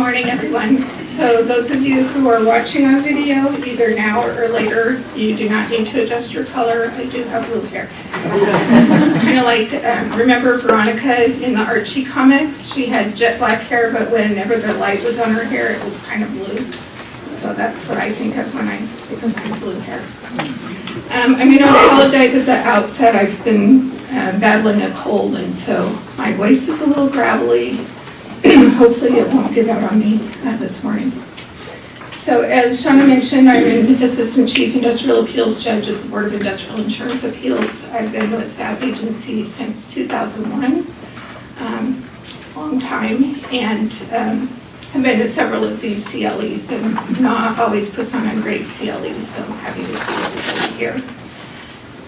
morning, everyone. So those of you who are watching on video, either now or later, you do not need to adjust your color. I do have blue hair. Kind of like, remember Veronica in the Archie comics? She had jet black hair, but whenever the light was on her hair, it was kind of blue. So that's what I think of when I think of my blue hair. I'm going to apologize at the outset. I've been battling a cold, and so my voice is a little gravelly. Hopefully it won't give out on me this morning. So as Shauna mentioned, I'm an Assistant Chief Industrial Appeals Judge at the Board of Industrial Insurance Appeals. I've been with that agency since 2001, long time, and have been at several of these CLEs, and NAA always puts on a great CLE, so I'm happy to see everybody here.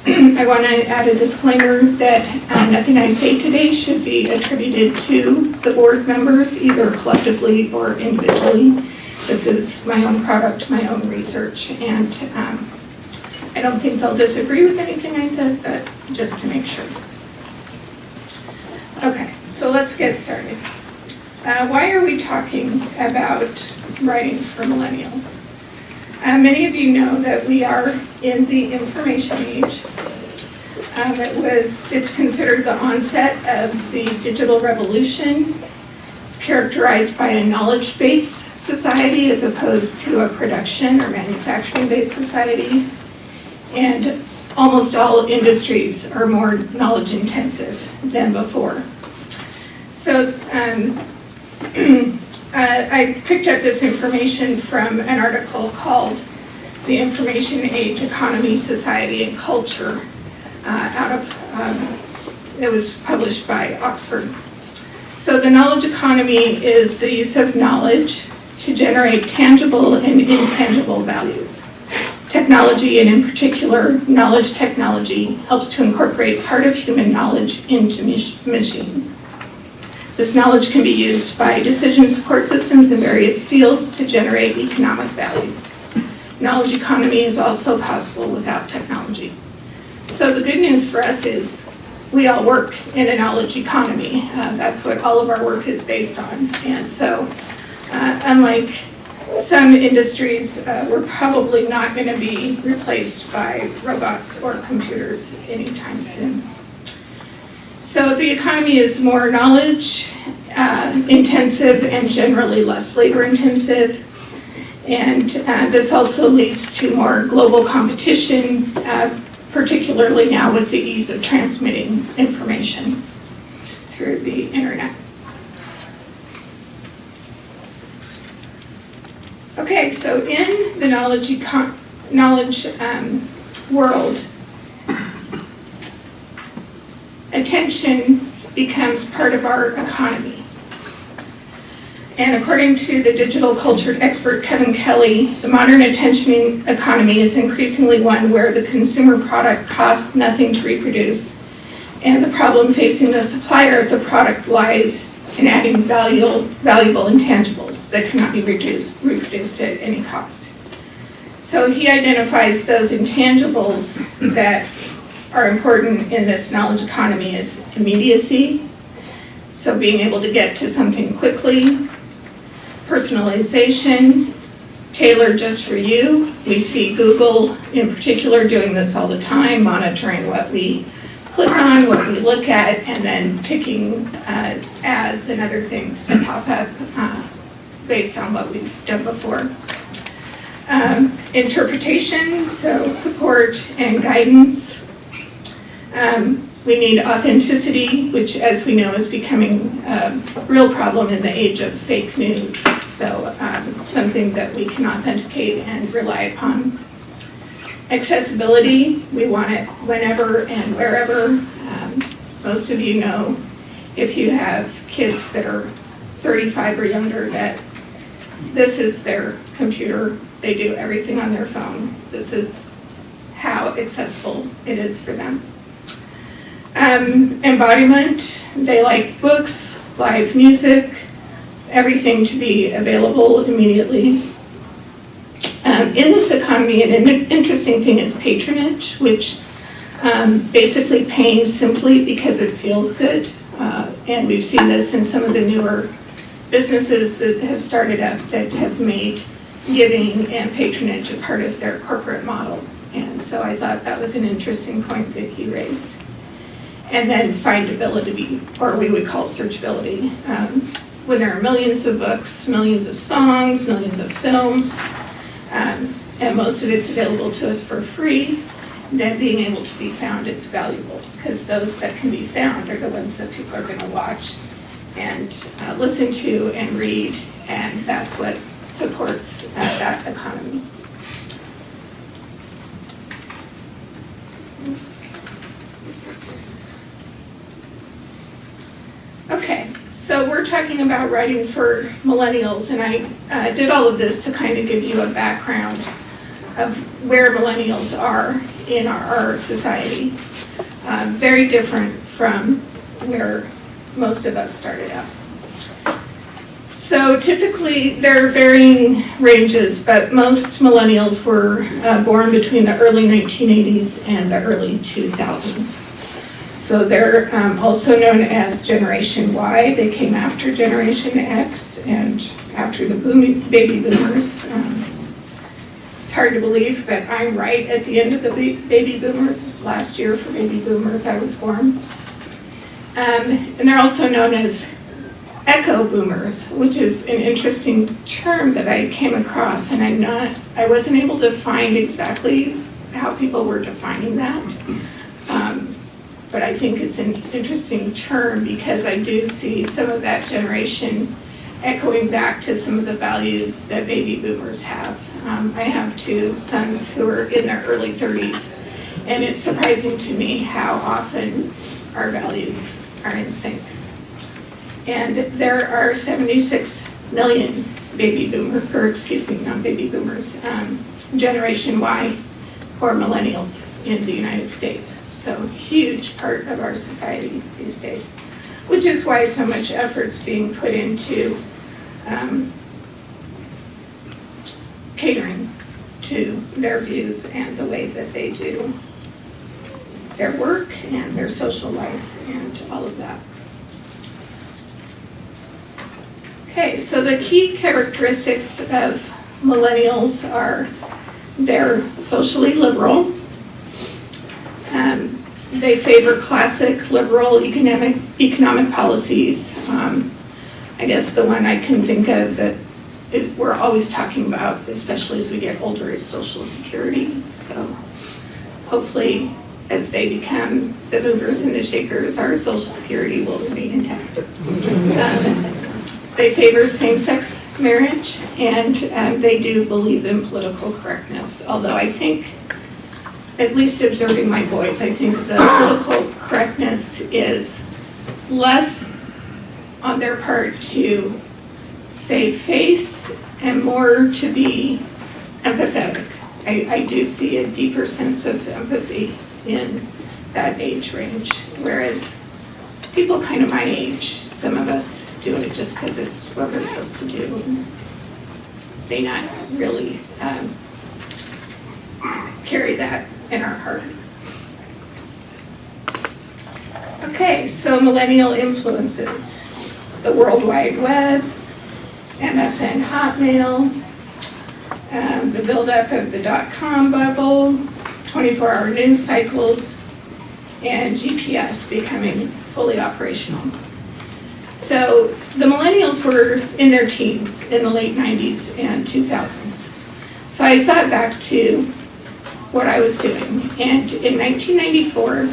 I want to add a disclaimer that nothing I say today should be attributed to the board members, either collectively or individually. This is my own product, my own research, and I don't think they'll disagree with anything I said, but just to make sure. Okay, so let's get started. Why are we talking about writing for millennials? Many of you know that we are in the information age. It's considered the onset of the digital revolution. It's characterized by a knowledge-based society as opposed to a production or manufacturing-based society. And almost all industries are more knowledge-intensive than before. So I picked up this information from an article called The Information Age Economy, Society, and Culture it was published by Oxford. So the knowledge economy is the use of knowledge to generate tangible and intangible values. Technology, and in particular, knowledge technology, helps to incorporate part of human knowledge into machines. This knowledge can be used by decision support systems in various fields to generate economic value. Knowledge economy is also possible without technology. So the good news for us is we all work in a knowledge economy. That's what all of our work is based on. And so unlike some industries, we're probably not going to be replaced by robots or computers anytime soon. So the economy is more knowledge intensive and generally less labor intensive. And this also leads to more global competition, particularly now with the ease of transmitting information through the internet. Okay, so in the knowledge world, attention becomes part of our economy. And according to the digital culture expert Kevin Kelly, the modern attention economy is increasingly one where the consumer product costs nothing to reproduce, and the problem facing the supplier of the product lies in adding valuable intangibles that cannot be reproduced at any cost. So he identifies those intangibles that are important in this knowledge economy as immediacy, so being able to get to something quickly, personalization, tailored just for you. We see Google in particular doing this all the time, monitoring what we click on, what we look at, and then picking ads and other things to pop up based on what we've done before. Interpretation, so support and guidance. We need authenticity, which, as we know, is becoming a real problem in the age of fake news. So something that we can authenticate and rely upon. Accessibility, we want it whenever and wherever. Most of you know, if you have kids that are 35 or younger, that this is their computer. They do everything on their phone. This is how accessible it is for them. Embodiment, they like books, live music, everything to be available immediately. In this economy, an interesting thing is patronage, which basically paying simply because it feels good. And we've seen this in some of the newer businesses that have started up that have made giving and patronage a part of their corporate model. And so I thought that was an interesting point that he raised. And then findability, or we would call searchability. When there are millions of books, millions of songs, millions of films, and most of it's available to us for free, then being able to be found is valuable, because those that can be found are the ones that people are going to watch and listen to and read, and that's what supports that economy. Okay, so we're talking about writing for millennials, and I did all of this to kind of give you a background of where millennials are in our society. Very different from where most of us started out. So typically there are varying ranges, but most millennials were born between the early 1980s and the early 2000s. So they're also known as Generation Y. They came after Generation X and after the baby boomers. It's hard to believe, but I'm right at the end of the baby boomers. Last year for baby boomers I was born. And they're also known as echo boomers, which is an interesting term that I came across, and I wasn't able to find exactly how people were defining that. But I think it's an interesting term because I do see some of that generation echoing back to some of the values that baby boomers have. I have two sons who are in their early 30s, and it's surprising to me how often our values are in sync. And there are 76 million not baby boomers, Generation Y or millennials in the United States. So huge part of our society these days, which is why so much effort's being put into catering to their views and the way that they do their work and their social life and all of that. Okay, so the key characteristics of millennials are they're socially liberal. They favor classic liberal economic policies. I guess the one I can think of that we're always talking about, especially as we get older, is Social Security. So hopefully, as they become the movers and the shakers, our Social Security will remain intact. They favor same-sex marriage, and they do believe in political correctness, although I think, at least observing my boys, I think the political correctness is less on their part to save face and more to be empathetic. I do see a deeper sense of empathy in that age range, whereas people kind of my age, some of us doing it just because it's what we're supposed to do, may not really carry that in our heart. Okay, so Millennial Influences. The World Wide Web, MSN Hotmail, the buildup of the .com bubble, 24-hour news cycles, and GPS becoming fully operational. So the millennials were in their teens in the late 90s and 2000s. So I thought back to what I was doing. And in 1994,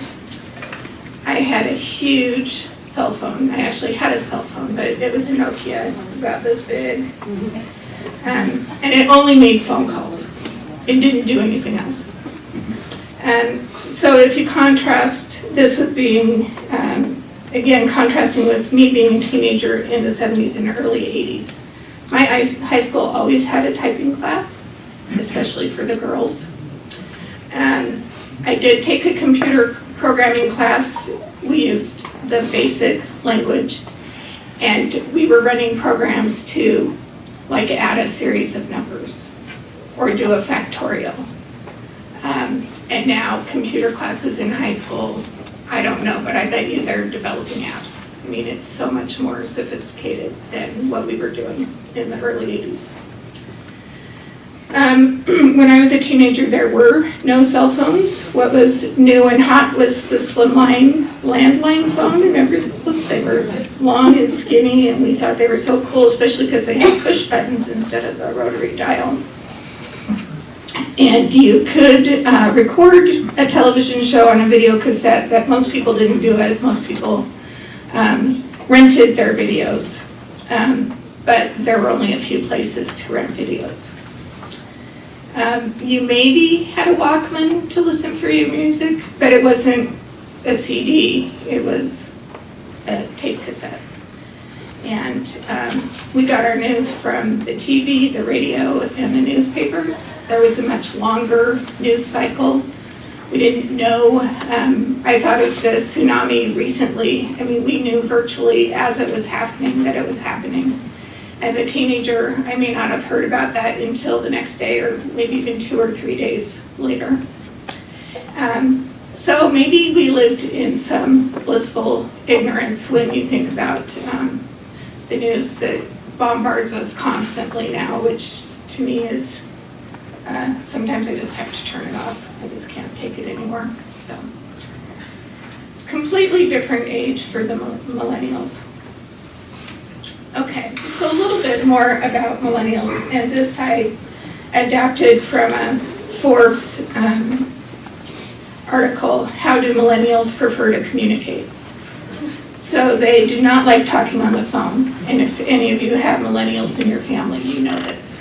I had a huge cell phone. I actually had a cell phone, but it was a Nokia, about this big. And it only made phone calls. It didn't do anything else. And so if you contrast this with being, again, contrasting with me being a teenager in the 70s and early 80s, my high school always had a typing class, especially for the girls. I did take a computer programming class. We used the basic language, and we were running programs to like add a series of numbers or do a factorial. And now computer classes in high school, I don't know, but I bet you they're developing apps I mean, it's so much more sophisticated than what we were doing in the early 80s. When I was a teenager, there were no cell phones. What was new and hot was the slimline landline phone. Remember those? They were long and skinny, and we thought they were so cool, especially because they had push buttons instead of a rotary dial. And you could record a television show on a video cassette, but most people didn't do it. Most people rented their videos, but there were only a few places to rent videos. You maybe had a Walkman to listen for your music, but it wasn't a CD, it was a tape cassette. And we got our news from the TV, the radio, and the newspapers. There was a much longer news cycle. We didn't know. I thought of the tsunami recently. I mean, we knew virtually as it was happening that it was happening. As a teenager, I may not have heard about that until the next day or maybe even 2 or 3 days later. So maybe we lived in some blissful ignorance when you think about the news that bombards us constantly now, which to me is, sometimes I just have to turn it off. I just can't take it anymore. So, completely different age for the millennials. Okay, so a little bit more about millennials, and this I adapted from a Forbes article, How Do Millennials Prefer to Communicate? So they do not like talking on the phone, and if any of you have millennials in your family, you know this.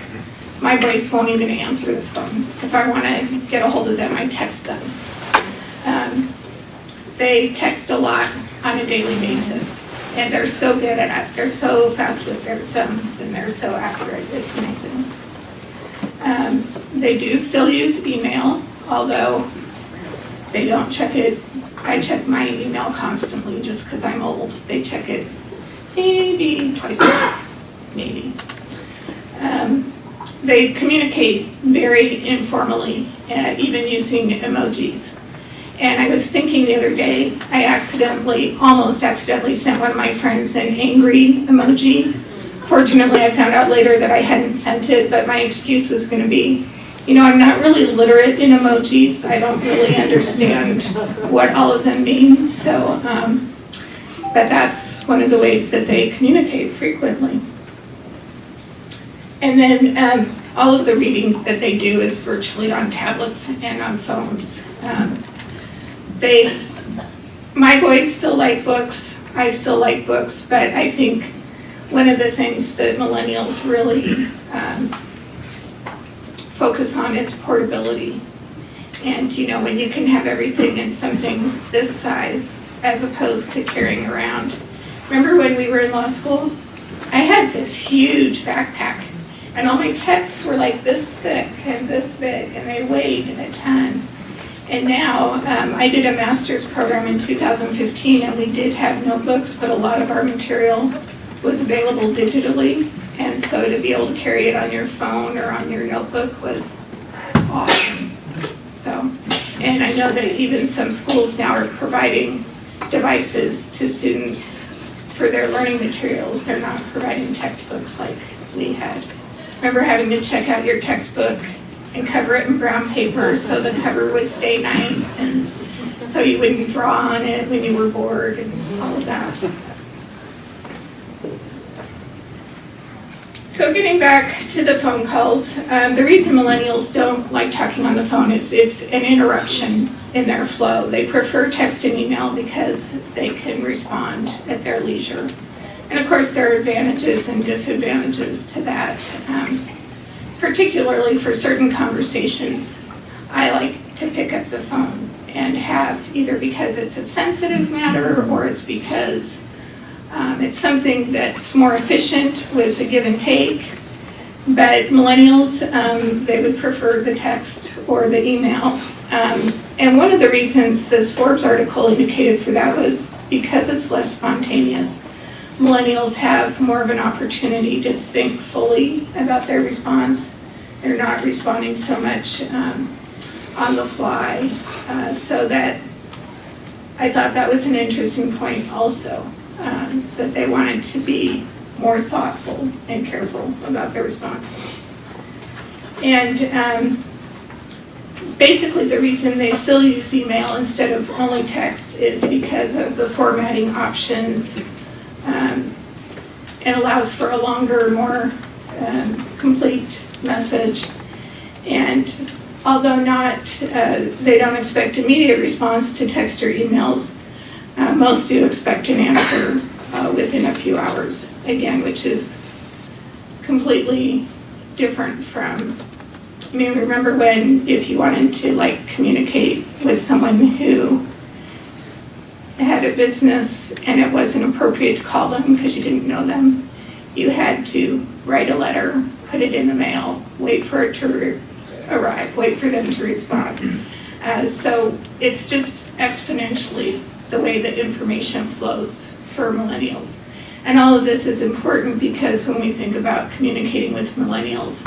My voice won't even answer the phone. If I want to get a hold of them, I text them. They text a lot on a daily basis. And they're so good at it. They're so fast with their thumbs, and they're so accurate. It's amazing. They do still use email, although they don't check it. I check my email constantly just because I'm old. They check it maybe twice a week, maybe. They communicate very informally, even using emojis. And I was thinking the other day, I almost accidentally sent one of my friends an angry emoji. Fortunately, I found out later that I hadn't sent it, but my excuse was going to be, I'm not really literate in emojis. I don't really understand what all of them mean. So, but that's one of the ways that they communicate frequently. And then all of the reading that they do is virtually on tablets and on phones. My boys still like books, I still like books, but I think one of the things that millennials really focus on is portability. And when you can have everything in something this size as opposed to carrying around. Remember when we were in law school? I had this huge backpack, and all my texts were like this thick and this big, and they weighed a ton. And now, I did a master's program in 2015, and we did have notebooks, but a lot of our material was available digitally. And so to be able to carry it on your phone or on your notebook was awesome. So, and I know that even some schools now are providing devices to students for their learning materials. They're not providing textbooks like we had. Remember having to check out your textbook and cover it in brown paper so the cover would stay nice, and so you wouldn't draw on it when you were bored and all of that. So getting back to the phone calls, the reason millennials don't like talking on the phone is it's an interruption in their flow. They prefer text and email because they can respond at their leisure. And of course there are advantages and disadvantages to that. Particularly for certain conversations, I like to pick up the phone and have, either because it's a sensitive matter or it's because it's something that's more efficient with the give and take. But millennials, they would prefer the text or the email. And one of the reasons this Forbes article indicated for that was because it's less spontaneous. Millennials have more of an opportunity to think fully about their response. They're not responding so much on the fly. So that I thought that was an interesting point also. that they wanted to be more thoughtful and careful about their response. And basically the reason they still use email instead of only text is because of the formatting options. It allows for a longer, more complete message. And although they don't expect immediate response to text or emails, most do expect an answer within a few hours, again, which is completely different from, remember when, if you wanted to communicate with someone who had a business and it wasn't appropriate to call them because you didn't know them, you had to write a letter, put it in the mail, wait for it to arrive, wait for them to respond. So it's just exponentially the way that information flows for millennials. And all of this is important because when we think about communicating with millennials,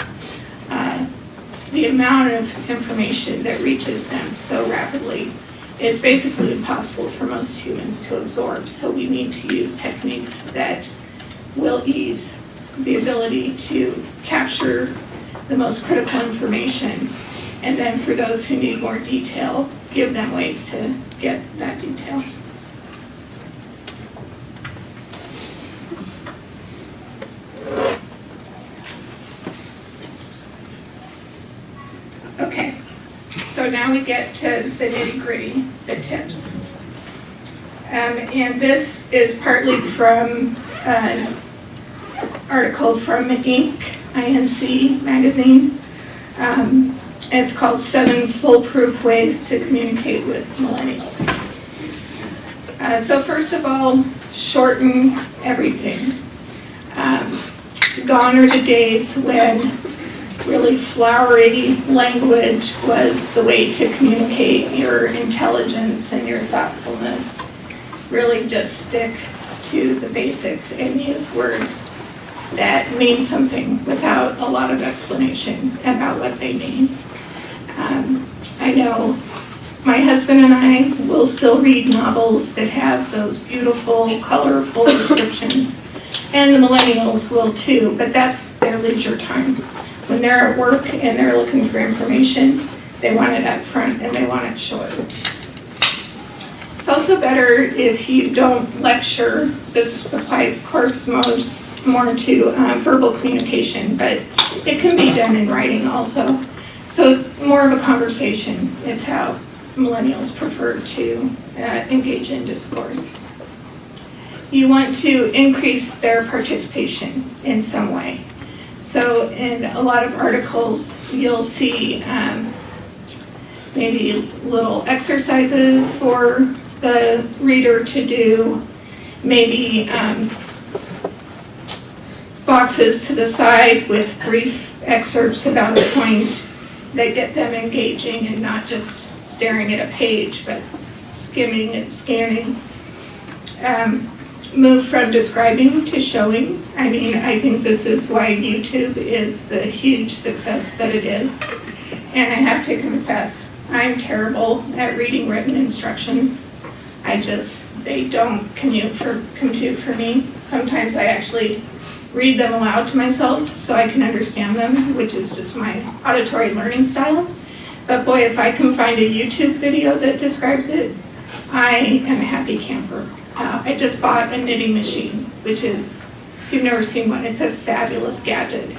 the amount of information that reaches them so rapidly is basically impossible for most humans to absorb. So we need to use techniques that will ease the ability to capture the most critical information, and then for those who need more detail, give them ways to get that detail. Okay, so now we get to the nitty-gritty, the tips. And this is partly from an article from INC magazine. And it's called 7 Foolproof Ways to Communicate with Millennials. So first of all, shorten everything. Gone are the days when really flowery language was the way to communicate your intelligence and your thoughtfulness. Really just stick to the basics and use words that mean something without a lot of explanation about what they mean. I know my husband and I will still read novels that have those beautiful, colorful descriptions, and the millennials will too, but that's their leisure time. When they're at work and they're looking for information, they want it up front and they want it short. It's also better if you don't lecture. This applies, of course, more to verbal communication, but it can be done in writing also. So more of a conversation is how millennials prefer to engage in discourse. You want to increase their participation in some way. So in a lot of articles, you'll see maybe little exercises for the reader to do, maybe boxes to the side with brief excerpts about a point that get them engaging and not just staring at a page, but skimming and scanning. Move from describing to showing. I think this is why YouTube is the huge success that it is. And I have to confess, I'm terrible at reading written instructions. They don't compute for me. Sometimes I actually read them aloud to myself so I can understand them, which is just my auditory learning style. But boy, if I can find a YouTube video that describes it, I am a happy camper. I just bought a knitting machine, which is, if you've never seen one, it's a fabulous gadget.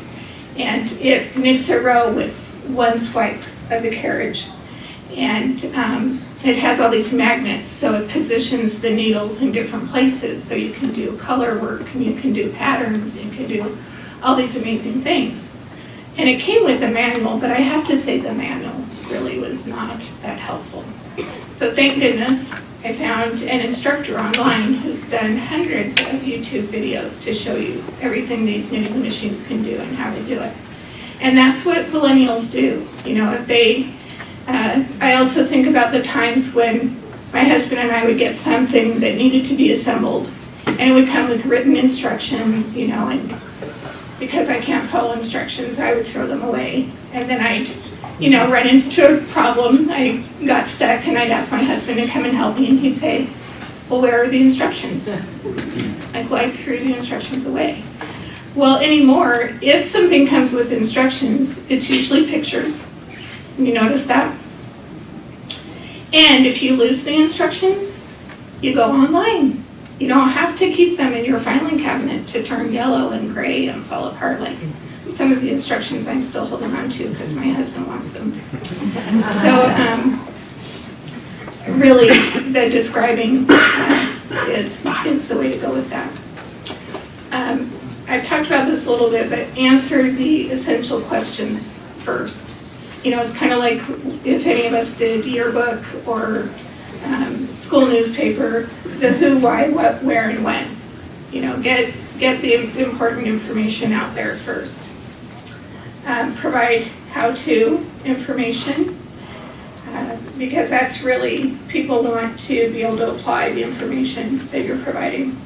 And it knits a row with one swipe of the carriage. And it has all these magnets, so it positions the needles in different places. So you can do color work, and you can do patterns, you can do all these amazing things. And it came with a manual, but I have to say the manual really was not that helpful. So thank goodness I found an instructor online who's done hundreds of YouTube videos to show you everything these knitting machines can do and how to do it. And that's what millennials do. If they, I also think about the times when my husband and I would get something that needed to be assembled, and it would come with written instructions, and because I can't follow instructions, I would throw them away. And then I'd run into a problem. I got stuck and I'd ask my husband to come and help me, and he'd say, well, where are the instructions? Like, well, I threw the instructions away. Well, anymore, if something comes with instructions, it's usually pictures. You notice that? And if you lose the instructions, you go online. You don't have to keep them in your filing cabinet to turn yellow and gray and fall apart like some of the instructions I'm still holding on to because my husband wants them. So really, the describing is the way to go with that. I've talked about this a little bit, but answer the essential questions first. You know, it's kind of like if any of us did yearbook or school newspaper, the who, why, what, where, and when. You know, get the important information out there first. Provide how-to information, because that's really, people want to be able to apply the information that you're providing.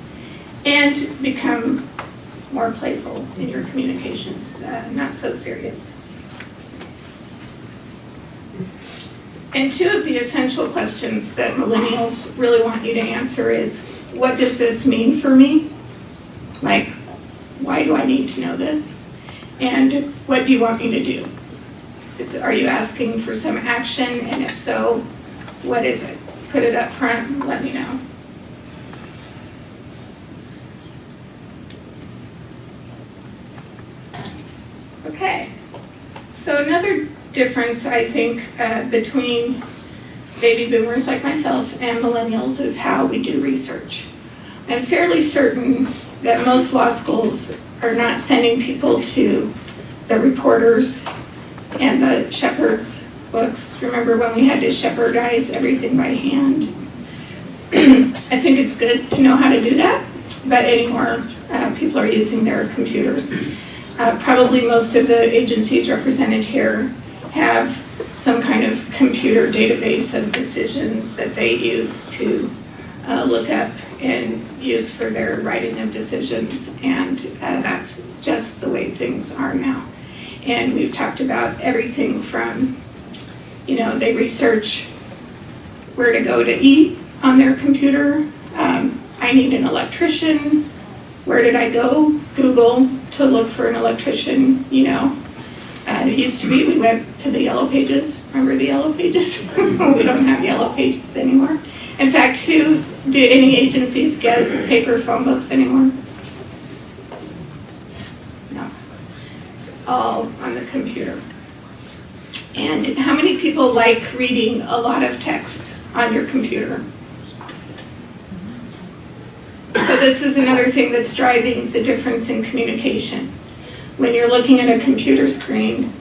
And become more playful in your communications, not so serious. And two of the essential questions that millennials really want you to answer is, what does this mean for me? Like, why do I need to know this? And what do you want me to do? Are you asking for some action? And if so, what is it? Put it up front and let me know. Okay, so another difference, I think, between baby boomers like myself and millennials is how we do research. I'm fairly certain that most law schools are not sending people to the Reporters and the Shepherd's books. Remember when we had to shepherdize everything by hand? I think it's good to know how to do that, but anymore people are using their computers. Probably most of the agencies represented here have some kind of computer database of decisions that they use to look up and use for their writing of decisions, and that's just the way things are now. And we've talked about everything from, you know, they research where to go to eat on their computer. I need an electrician. Where did I go? Google to look for an electrician, you know. It used to be we went to the Yellow Pages. Remember the Yellow Pages? We don't have Yellow Pages anymore. In fact, do any agencies get paper phone books anymore? No. It's all on the computer. And how many people like reading a lot of text on your computer? So this is another thing that's driving the difference in communication. When you're looking at a computer screen,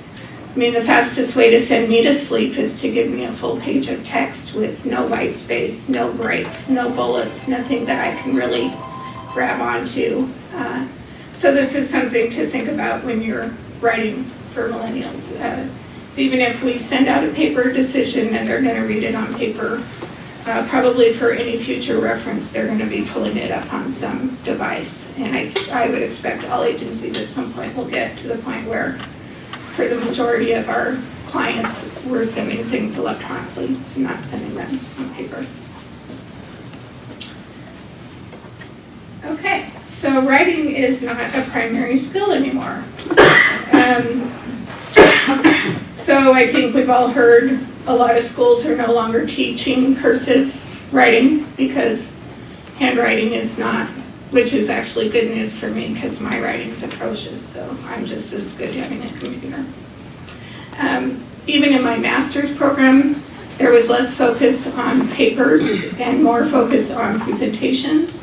I mean, the fastest way to send me to sleep is to give me a full page of text with no white space, no breaks, no bullets, nothing that I can really grab onto. So this is something to think about when you're writing for millennials. So even if we send out a paper decision and they're going to read it on paper, probably for any future reference, they're going to be pulling it up on some device. And I would expect all agencies at some point will get to the point where, for the majority of our clients, we're sending things electronically, not sending them on paper. Okay, so writing is not a primary skill anymore. So I think we've all heard a lot of schools are no longer teaching cursive writing because handwriting is not, which is actually good news for me because my writing's atrocious, so I'm just as good having a computer. Even in my master's program, there was less focus on papers and more focus on presentations,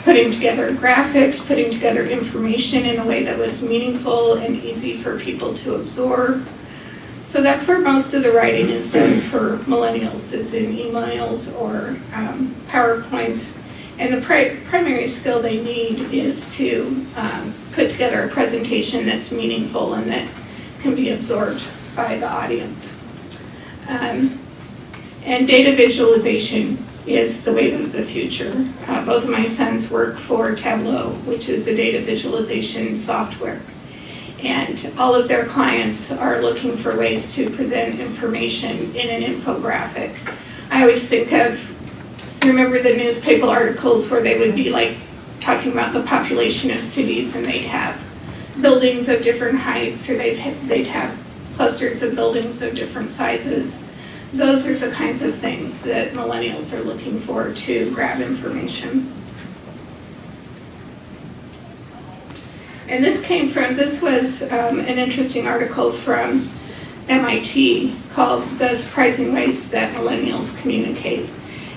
putting together graphics, putting together information in a way that was meaningful and easy for people to absorb. So that's where most of the writing is done for millennials, is in emails or PowerPoints. And the primary skill they need is to put together a presentation that's meaningful and that can be absorbed by the audience. And data visualization is the wave of the future. Both of my sons work for Tableau, which is a data visualization software. And all of their clients are looking for ways to present information in an infographic. I always think of remember the newspaper articles where they would be like talking about the population of cities, and they'd have buildings of different heights, or they'd have clusters of buildings of different sizes. Those are the kinds of things that millennials are looking for to grab information. And this was an interesting article from MIT called "The Surprising Ways That Millennials Communicate."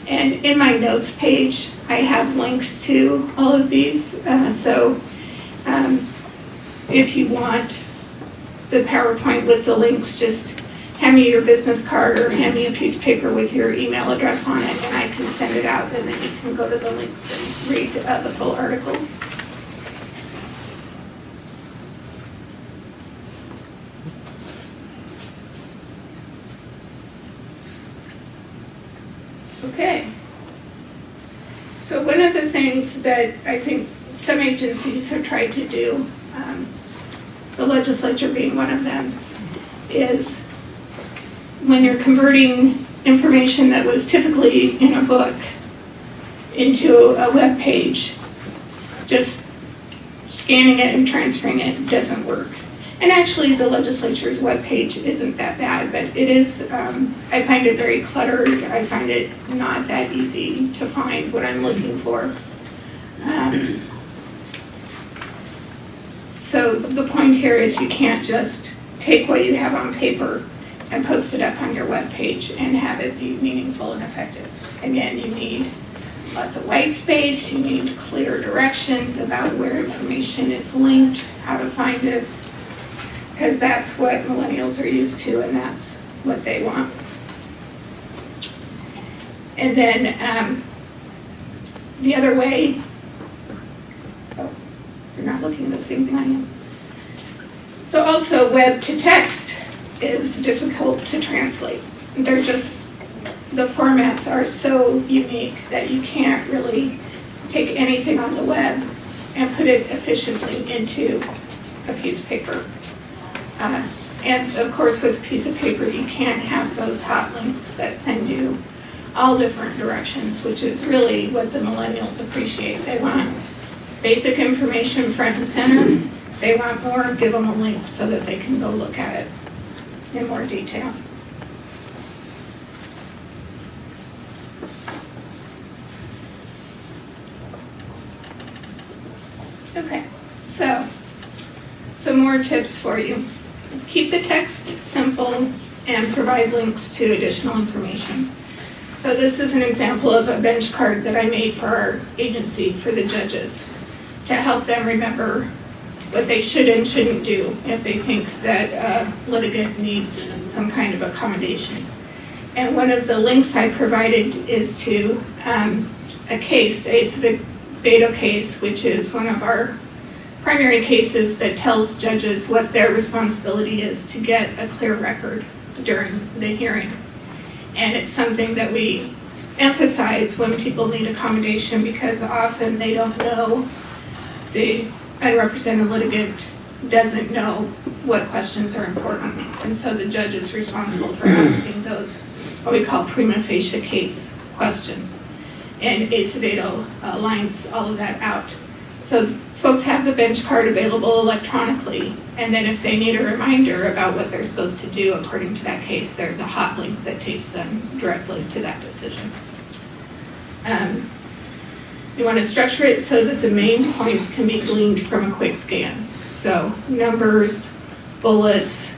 And in my notes page, I have links to all of these. If you want the PowerPoint with the links, just hand me your business card or hand me a piece of paper with your email address on it, and I can send it out, and then you can go to the links and read the full articles. Okay. So one of the things that I think some agencies have tried to do, the legislature being one of them, is when you're converting information that was typically in a book into a web page, just scanning it and transferring it doesn't work. And actually, the legislature's web page isn't that bad, but it is, I find it very cluttered. I find it not that easy to find what I'm looking for. So the point here is you can't just take what you have on paper and post it up on your web page and have it be meaningful and effective. Again, you need lots of white space, you need clear directions about where information is linked, how to find it, because that's what millennials are used to and that's what they want. And then the other way, oh, you're not looking at the same thing I am. So also web to text is difficult to translate. They're just, the formats are so unique that you can't really take anything on the web and put it efficiently into a piece of paper. And of course, with a piece of paper, you can't have those hot links that send you all different directions, which is really what the millennials appreciate. They want basic information front and center. They want more, give them a link so that they can go look at it in more detail. Okay, so some more tips for you. Keep the text simple and provide links to additional information. So this is an example of a bench card that I made for our agency for the judges to help them remember what they should and shouldn't do if they think that a litigant needs some kind of accommodation. And one of the links I provided is to a case, the Acevedo case, which is one of our primary cases that tells judges what their responsibility is to get a clear record during the hearing. And it's something that we emphasize when people need accommodation because often they don't know, the unrepresented litigant doesn't know what questions are important. And so the judge is responsible for asking those, what we call prima facie case questions. And Acevedo lines all of that out. So folks have the bench card available electronically, and then if they need a reminder about what they're supposed to do according to that case, there's a hot link that takes them directly to that decision. You want to structure it so that the main points can be gleaned from a quick scan. So numbers, bullets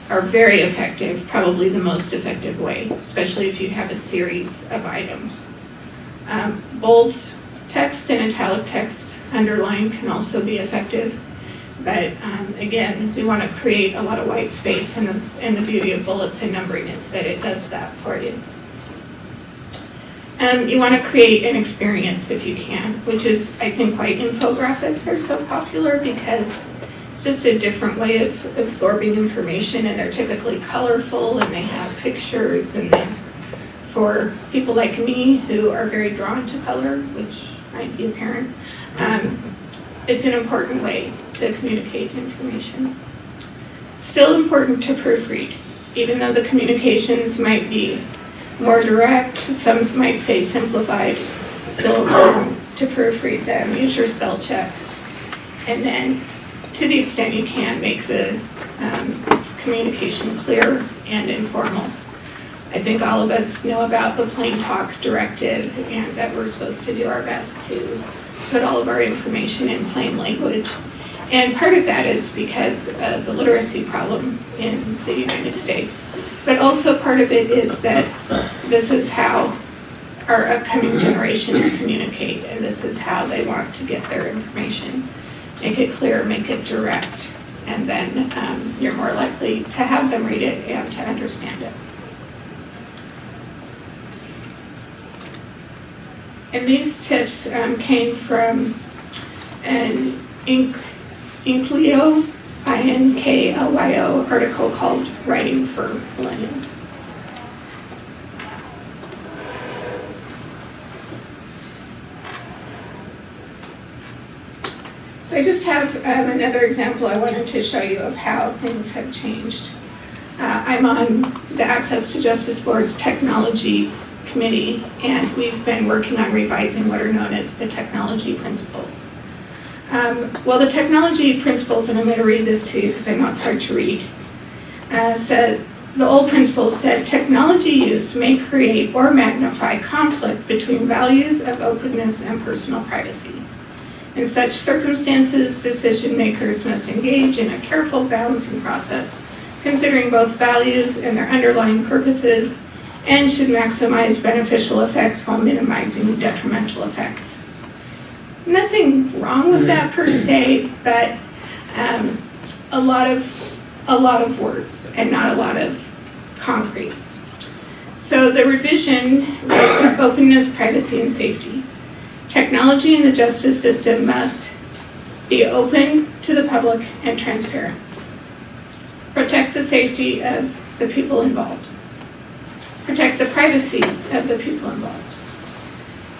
are very effective, probably the most effective way, especially if you have a series of items. Bold text and italic text underline can also be effective, but again, we want to create a lot of white space, and the beauty of bullets and numbering is that it does that for you. You want to create an experience if you can, which is, I think, why infographics are so popular, because it's just a different way of absorbing information, and they're typically colorful and they have pictures, and then for people like me who are very drawn to color, which might be apparent, it's an important way to communicate information. Still important to proofread, even though the communications might be more direct, some might say simplified, still important to proofread them, use your spell check, and then to the extent you can, make the communication clear and informal. I think all of us know about the plain talk directive and that we're supposed to do our best to put all of our information in plain language. And part of that is because of the literacy problem in the United States. But also part of it is that this is how our upcoming generations communicate, and this is how they want to get their information. Make it clear, make it direct, and then you're more likely to have them read it and to understand it. And these tips came from an Inklyo, INKLYO article called Writing for Millennials. So I just have another example I wanted to show you of how things have changed. I'm on the Access to Justice Board's technology committee, and we've been working on revising what are known as the technology principles. Well, the technology principles, and I'm going to read this to you because I know it's hard to read, said, the old principles said, technology use may create or magnify conflict between values of openness and personal privacy. In such circumstances, decision makers must engage in a careful balancing process, considering both values and their underlying purposes, and should maximize beneficial effects while minimizing detrimental effects. Nothing wrong with that per se, but a lot of words and not a lot of concrete. So the revision writes openness, privacy, and safety. Technology in the justice system must be open to the public and transparent. Protect the safety of the people involved. Protect the privacy of the people involved,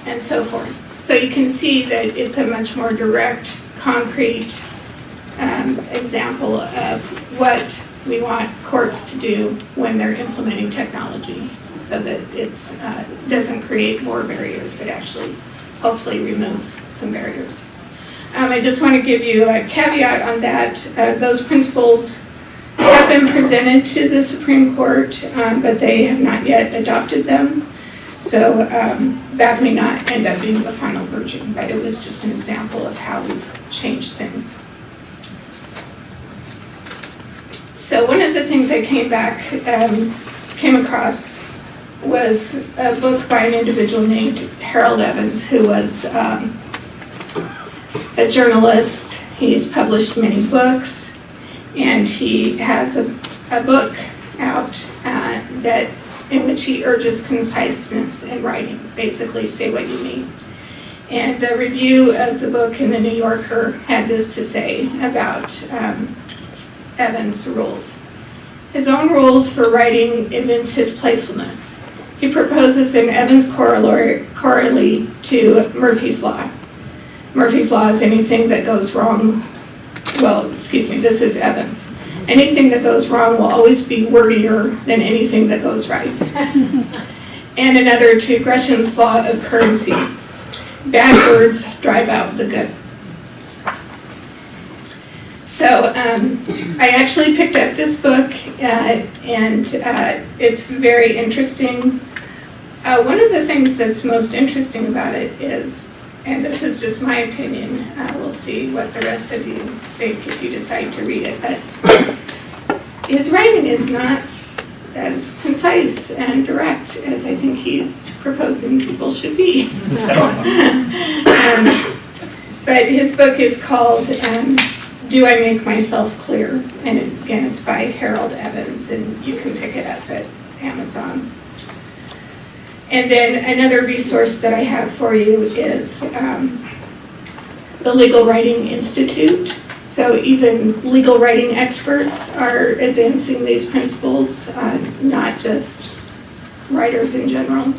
and so forth. So you can see that it's a much more direct, concrete example of what we want courts to do when they're implementing technology, so that it doesn't create more barriers, but actually hopefully removes some barriers. I just want to give you a caveat on that. Those principles have been presented to the Supreme Court, but they have not yet adopted them. So that may not end up being the final version, but it was just an example of how we've changed things. So one of the things I came across was a book by an individual named Harold Evans, who was a journalist. He's published many books, and he has a book out in which he urges conciseness in writing, basically say what you mean. And the review of the book in the New Yorker had this to say about Evans' rules. His own rules for writing evince his playfulness. He proposes an Evans corollary to Murphy's Law. Murphy's Law is anything that goes wrong, this is Evans. Anything that goes wrong will always be wordier than anything that goes right. And another to Gresham's Law of Currency. Bad words drive out the good. So I actually picked up this book, and it's very interesting. One of the things that's most interesting about it is, and this is just my opinion, we'll see what the rest of you think if you decide to read it, but his writing is not as concise and direct as I think he's proposing people should be. But his book is called Do I Make Myself Clear? And again, it's by Harold Evans, and you can pick it up at Amazon. And then another resource that I have for you is the Legal Writing Institute. So even legal writing experts are advancing these principles, not just writers in general.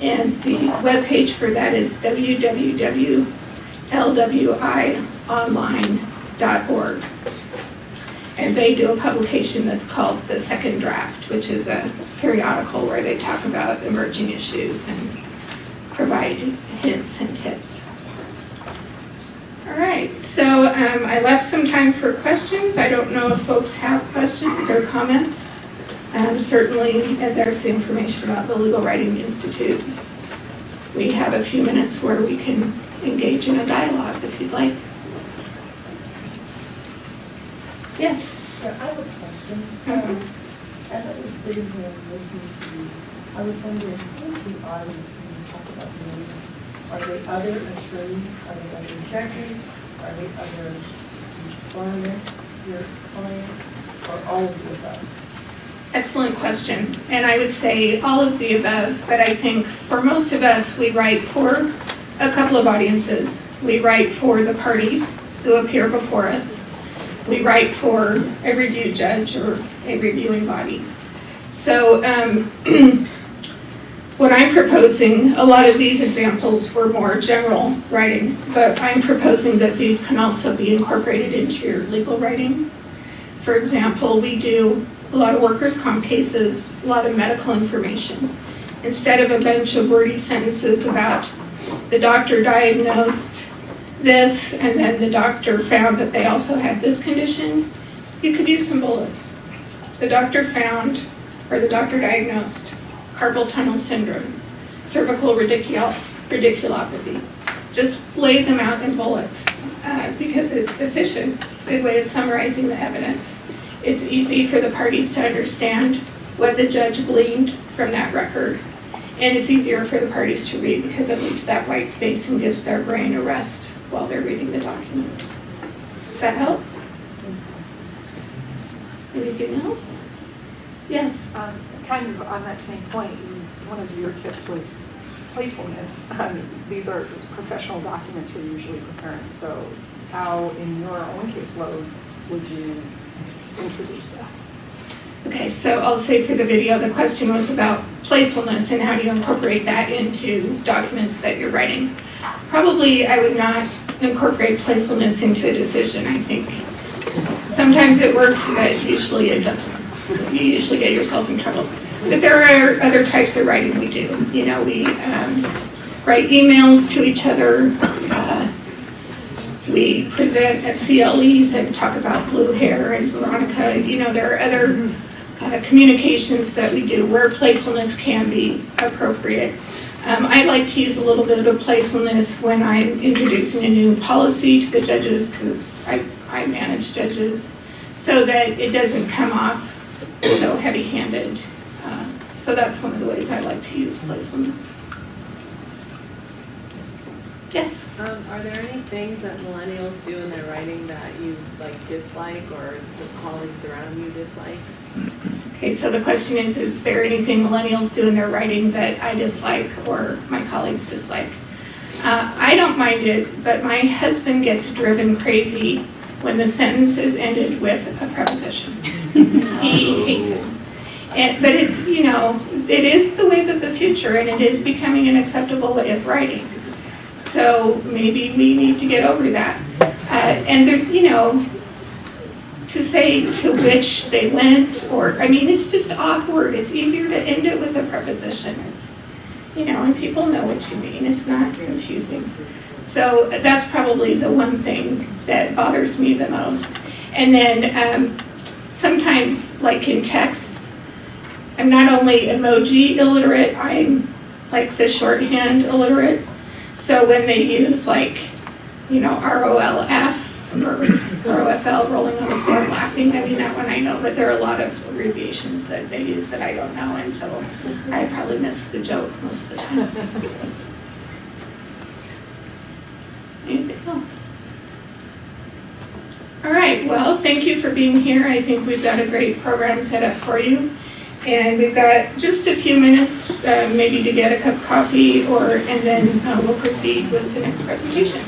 And the webpage for that is www.lwionline.org. And they do a publication that's called The Second Draft, which is a periodical where they talk about emerging issues and provide hints and tips. All right, so I left some time for questions. I don't know if folks have questions or comments. Certainly, there's the information about the Legal Writing Institute. We have a few minutes where we can engage in a dialogue if you'd like. Yes? I have a question. As I was sitting here and listening to you, I was wondering, who is the audience when you talk about millennials? Are they other attorneys? Are they other judges? Are they other respondents, your clients, or all of the above? Excellent question. And I would say all of the above, but I think for most of us, we write for a couple of audiences. We write for the parties who appear before us. We write for a review judge or a reviewing body. So what I'm proposing, a lot of these examples were more general writing, but I'm proposing that these can also be incorporated into your legal writing. For example, we do a lot of workers' comp cases, a lot of medical information. Instead of a bunch of wordy sentences about the doctor diagnosed this and then the doctor found that they also had this condition, you could use some bullets. The doctor found, or the doctor diagnosed, carpal tunnel syndrome, cervical radiculopathy. Just lay them out in bullets because it's efficient. It's a good way of summarizing the evidence. It's easy for the parties to understand what the judge gleaned from that record. And it's easier for the parties to read because it leaves that white space and gives their brain a rest while they're reading the document. Does that help? Anything else? Yes? Kind of on that same point, one of your tips was playfulness. These are professional documents we're usually preparing. So how, in your own caseload, would you introduce that? Okay, so I'll say for the video, the question was about playfulness and how do you incorporate that into documents that you're writing. Probably I would not incorporate playfulness into a decision, I think. Sometimes it works, but usually it doesn't. You usually get yourself in trouble. But there are other types of writing we do. You know, we write emails to each other. We present at CLEs and talk about blue hair and Veronica. You know, there are other communications that we do where playfulness can be appropriate. I like to use a little bit of playfulness when I'm introducing a new policy to the judges because I manage judges so that it doesn't come off so heavy-handed. So that's one of the ways I like to use playfulness. Yes? Are there any things that millennials do in their writing that you dislike or the colleagues around you dislike? Okay, so the question is there anything millennials do in their writing that I dislike or my colleagues dislike? I don't mind it, but my husband gets driven crazy when the sentence is ended with a preposition. He hates it. But it's, you know, it is the wave of the future and it is becoming an acceptable way of writing. So maybe we need to get over that. And there, you know, to say to which they went, or, I mean, it's just awkward. It's easier to end it with a preposition. It's, you know, and people know what you mean. It's not confusing. So that's probably the one thing that bothers me the most. And then sometimes, like in text, I'm not only emoji illiterate, I'm like the shorthand illiterate. So when they use ROLF or ROFL, rolling on the floor laughing, I mean, that one I know, but there are a lot of abbreviations that they use that I don't know, and so I probably miss the joke most of the time. Anything else? All right, well, thank you for being here. I think we've got a great program set up for you. And we've got just a few minutes, maybe to get a cup of coffee, and then we'll proceed with the next presentation.